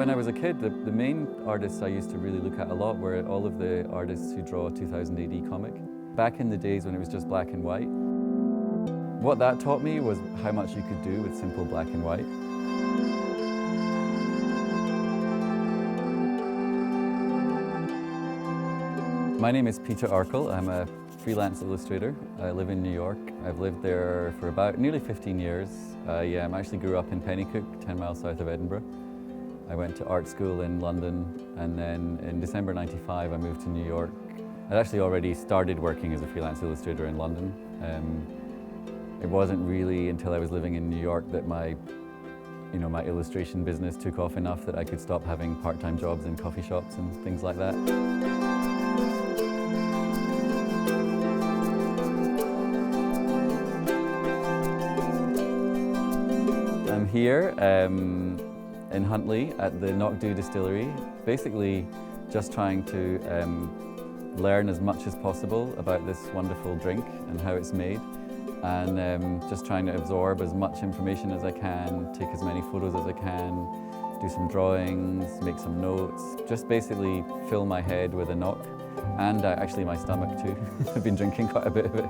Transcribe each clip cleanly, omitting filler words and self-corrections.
When I was a kid, the main artists I used to really look at a lot were all of the artists who draw 2000 AD comic. Back in the days when it was just black and white. What that taught me was how much you could do with simple black and white. My name is Peter Arkle. I'm a freelance illustrator. I live in New York. I've lived there for about nearly 15 years. I actually grew up in Pennycook, 10 miles south of Edinburgh. I went to art school in London, and then in December '95 I moved to New York. I'd actually already started working as a freelance illustrator in London. It wasn't really until I was living in New York that my illustration business took off enough that I could stop having part-time jobs in coffee shops and things like that. I'm here in Huntly at the Knockdhu Distillery, basically just trying to learn as much as possible about this wonderful drink and how it's made, and just trying to absorb as much information as I can, take as many photos as I can, do some drawings, make some notes, just basically fill my head with a knock, and actually my stomach too. I've been drinking quite a bit of it.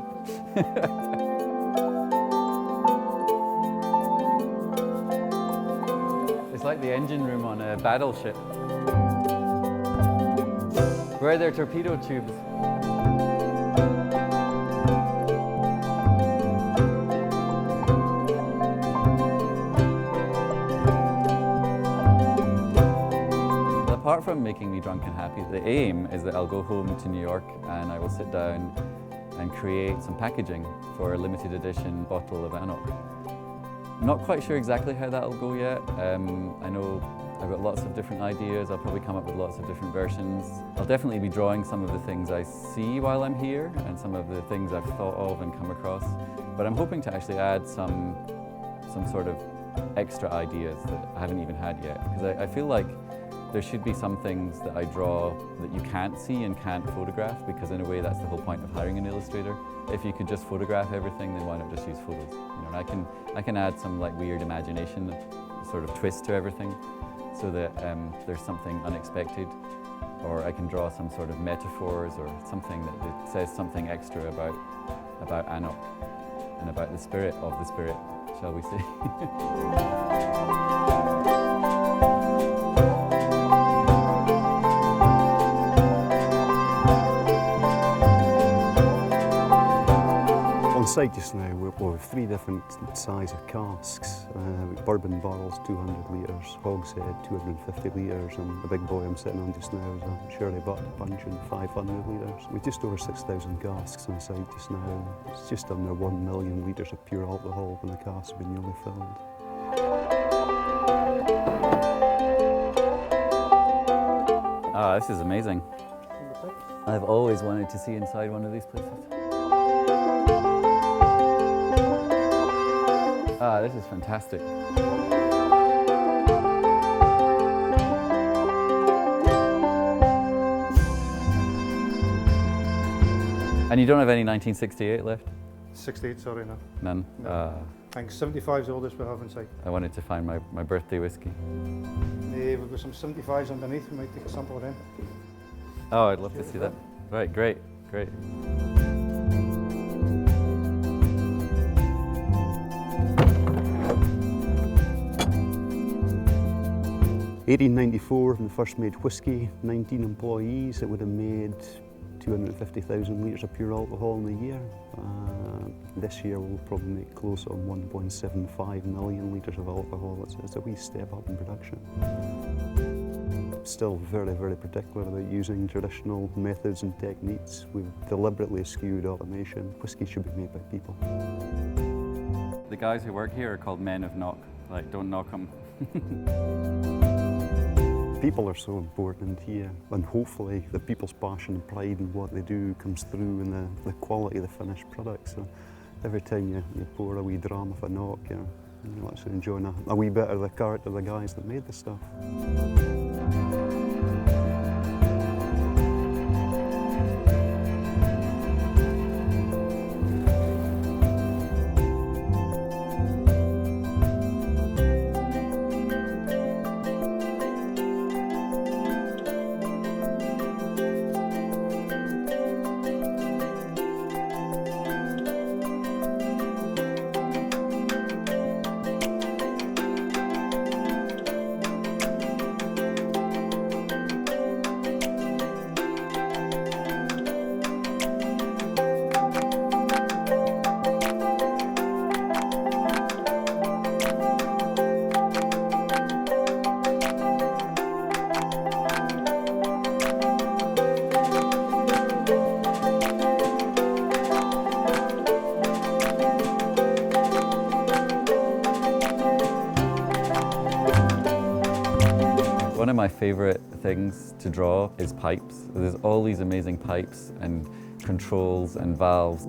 It's like the engine room on a battleship. Where are their torpedo tubes? Apart from making me drunk and happy, the aim is that I'll go home to New York and I will sit down and create some packaging for a limited edition bottle of Anok. I'm not quite sure exactly how that'll go yet. I know I've got lots of different ideas. I'll probably come up with lots of different versions. I'll definitely be drawing some of the things I see while I'm here and some of the things I've thought of and come across. But I'm hoping to actually add some sort of extra ideas that I haven't even had yet. Because I feel like there should be some things that I draw that you can't see and can't photograph, because in a way that's the whole point of hiring an illustrator. If you could just photograph everything, then why not just use photos? And I can add some like weird imagination, sort of twist to everything, so that there's something unexpected, or I can draw some sort of metaphors or something that says something extra about Anok and about the spirit of the spirit, shall we say. On site just now we have 3 different size of casks. Bourbon barrels 200 litres, hogshead 250 litres, and the big boy I'm sitting on just now is a Shirley Butt Puncheon 500 litres. We've just over 6,000 casks on site just now. It's just under 1 million litres of pure alcohol when the casks have been newly filled. Ah, this is amazing. I've always wanted to see inside one of these places. Ah, this is fantastic. And you don't have any 1968 left? 68, sorry, no. None? No. I think 75 is the oldest we have inside. I wanted to find my birthday whiskey. We've got some 75s underneath, we might take a sample of them. Oh, I'd love to see that. Right, great, great. 1894 when we first made whisky, 19 employees, it would have made 250,000 litres of pure alcohol in a year. This year we'll probably make close on 1.75 million litres of alcohol. It's a wee step up in production. Still very, very particular about using traditional methods and techniques. We've deliberately eschewed automation. Whisky should be made by people. The guys who work here are called Men of Knock. Like, don't knock them. People are so important here, and hopefully the people's passion and pride in what they do comes through in the quality of the finished product. So every time you pour a wee dram of Anok, you're actually enjoying a wee bit of the character of the guys that made the stuff. of my favorite things to draw is pipes. There's all these amazing pipes and controls and valves.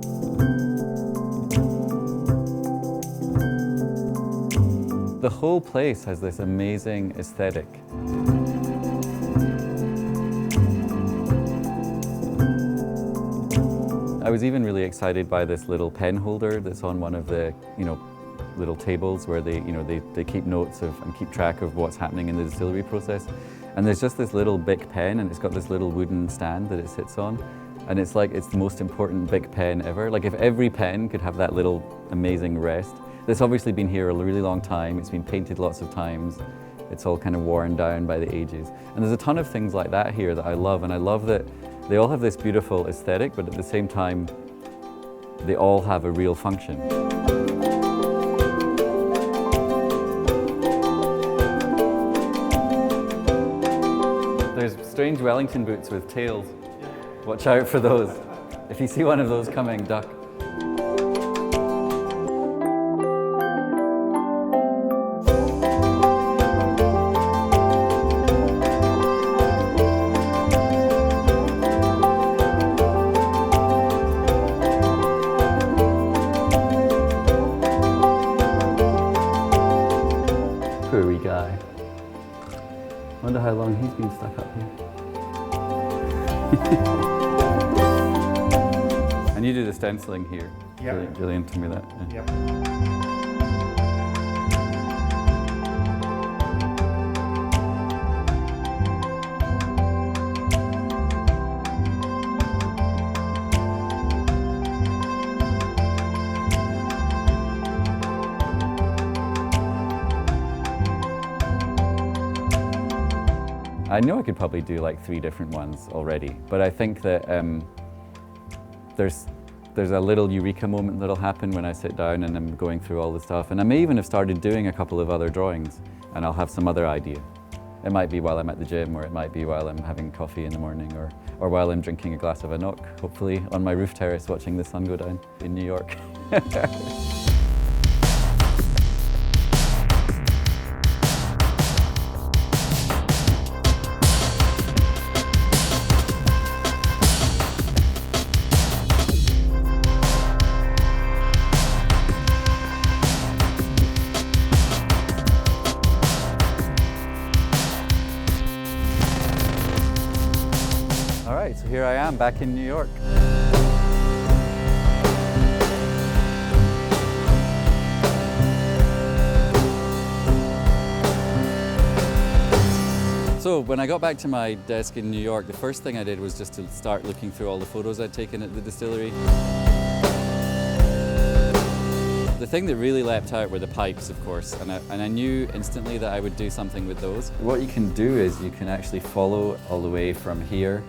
The whole place has this amazing aesthetic. I was even really excited by this little pen holder that's on one of the, little tables where they keep notes of and keep track of what's happening in the distillery process. And there's just this little Bic pen, and it's got this little wooden stand that it sits on. And it's like it's the most important Bic pen ever. Like if every pen could have that little amazing rest. It's obviously been here a really long time. It's been painted lots of times. It's all kind of worn down by the ages. And there's a ton of things like that here that I love. And I love that they all have this beautiful aesthetic, but at the same time, they all have a real function. There's strange Wellington boots with tails. Watch out for those. If you see one of those coming, duck. Poor wee guy. Wonder how long he's been stuck up here. And you do the stenciling here. Yeah. Gillian told me that. Yeah. Yep. I know I could probably do like 3 different ones already, but I think that there's a little eureka moment that'll happen when I sit down and I'm going through all the stuff. And I may even have started doing a couple of other drawings and I'll have some other idea. It might be while I'm at the gym, or it might be while I'm having coffee in the morning, or while I'm drinking a glass of Anok, hopefully on my roof terrace watching the sun go down in New York. All right, so here I am back in New York. So when I got back to my desk in New York, the first thing I did was just to start looking through all the photos I'd taken at the distillery. The thing that really leapt out were the pipes, of course, and I knew instantly that I would do something with those. What you can do is you can actually follow all the way from here,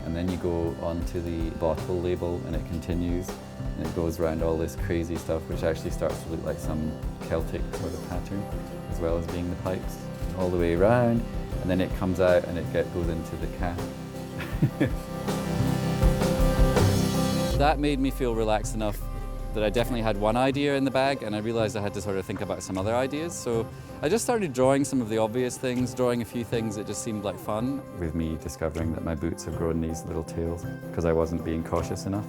and then you go onto the bottle label and it continues, and it goes around all this crazy stuff, which actually starts to look like some Celtic sort of pattern, as well as being the pipes, all the way around, and then it comes out and it goes into the cap. That made me feel relaxed enough that I definitely had one idea in the bag, and I realized I had to sort of think about some other ideas. So I just started drawing some of the obvious things, drawing a few things that just seemed like fun. With me discovering that my boots have grown these little tails because I wasn't being cautious enough.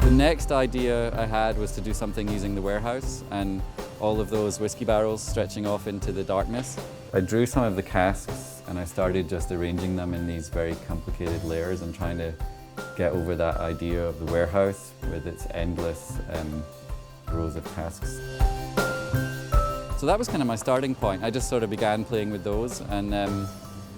The next idea I had was to do something using the warehouse and all of those whiskey barrels stretching off into the darkness. I drew some of the casks and I started just arranging them in these very complicated layers and trying to get over that idea of the warehouse with its endless rows of casks. So that was kind of my starting point. I just sort of began playing with those, and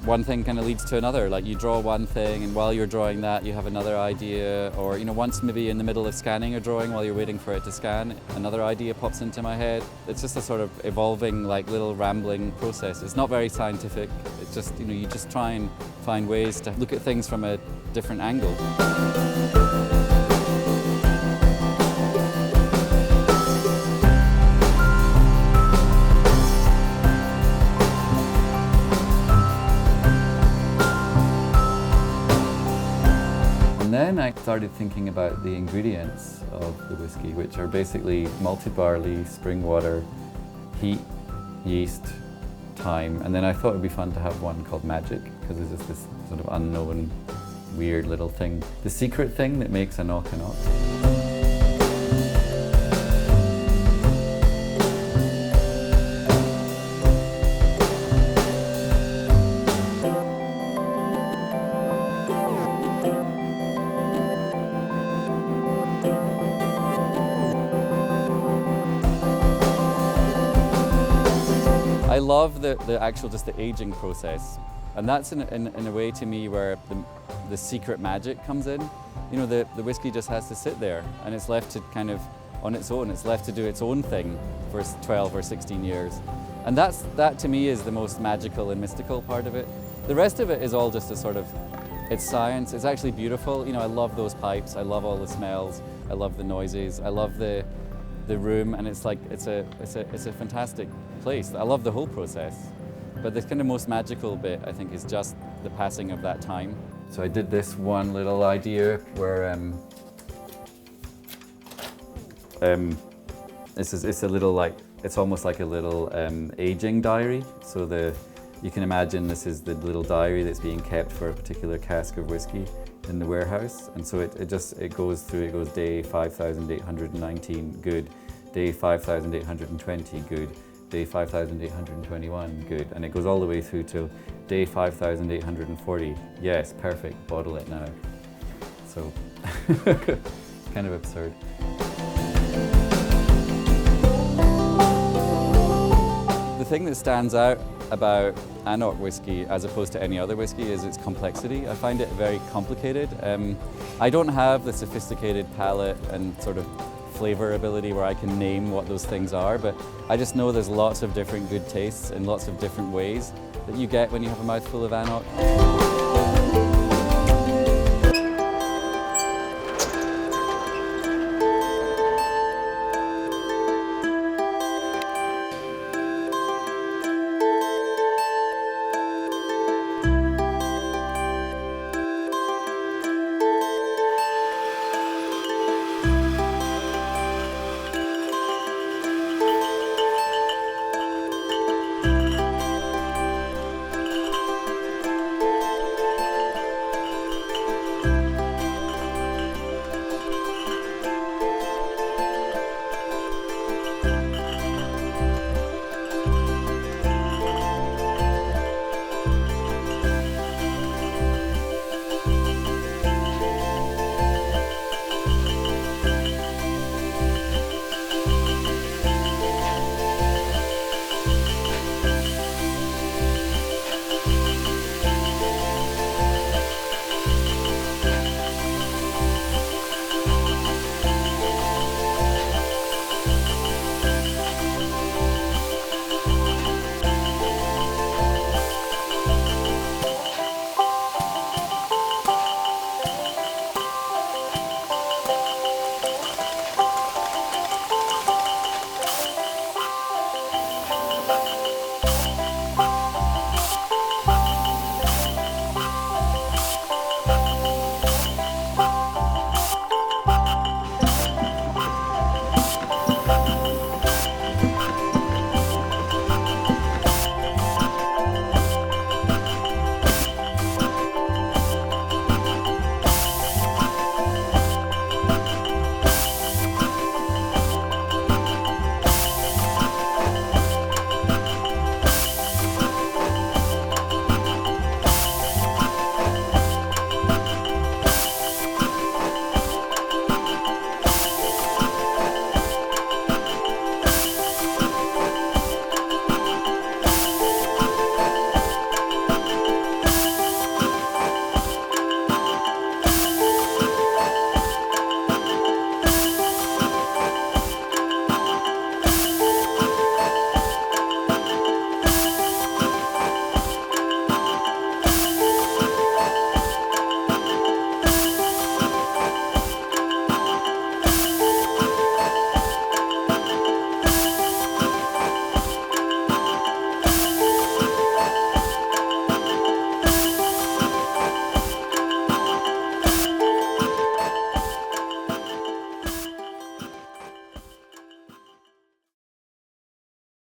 one thing kind of leads to another. Like you draw one thing, and while you're drawing that, you have another idea, or once maybe in the middle of scanning or drawing while you're waiting for it to scan, another idea pops into my head. It's just a sort of evolving, like little rambling process. It's not very scientific. It's just, you just try and find ways to look at things from a different angle. And then I started thinking about the ingredients of the whiskey, which are basically malted barley, spring water, heat, yeast, thyme, and then I thought it would be fun to have one called Magic, because it's just this sort of unknown, weird little thing. The secret thing that makes a knock and knock. I love just the aging process, and that's in a way to me where the secret magic comes in. You know, the whiskey just has to sit there, and it's left to kind of on its own. It's left to do its own thing for 12 or 16 years, and that to me is the most magical and mystical part of it. The rest of it is all just a sort of, it's science. It's actually beautiful. You know, I love those pipes. I love all the smells. I love the noises. I love the room, and it's like it's a fantastic place. I love the whole process, but the kind of most magical bit, I think, is just the passing of that time. So I did this one little idea where it's a little like, it's almost like a little aging diary. So you can imagine this is the little diary that's being kept for a particular cask of whiskey in the warehouse, and so it goes through. It goes day 5,819 good, day 5,820 good, day 5,821 good, and it goes all the way through to day 5,840. Yes, perfect. Bottle it now. So kind of absurd. The thing that stands out about Annoch whiskey as opposed to any other whiskey is its complexity. I find it very complicated. I don't have the sophisticated palate and sort of flavor ability where I can name what those things are, but I just know there's lots of different good tastes in lots of different ways that you get when you have a mouthful of Annoch.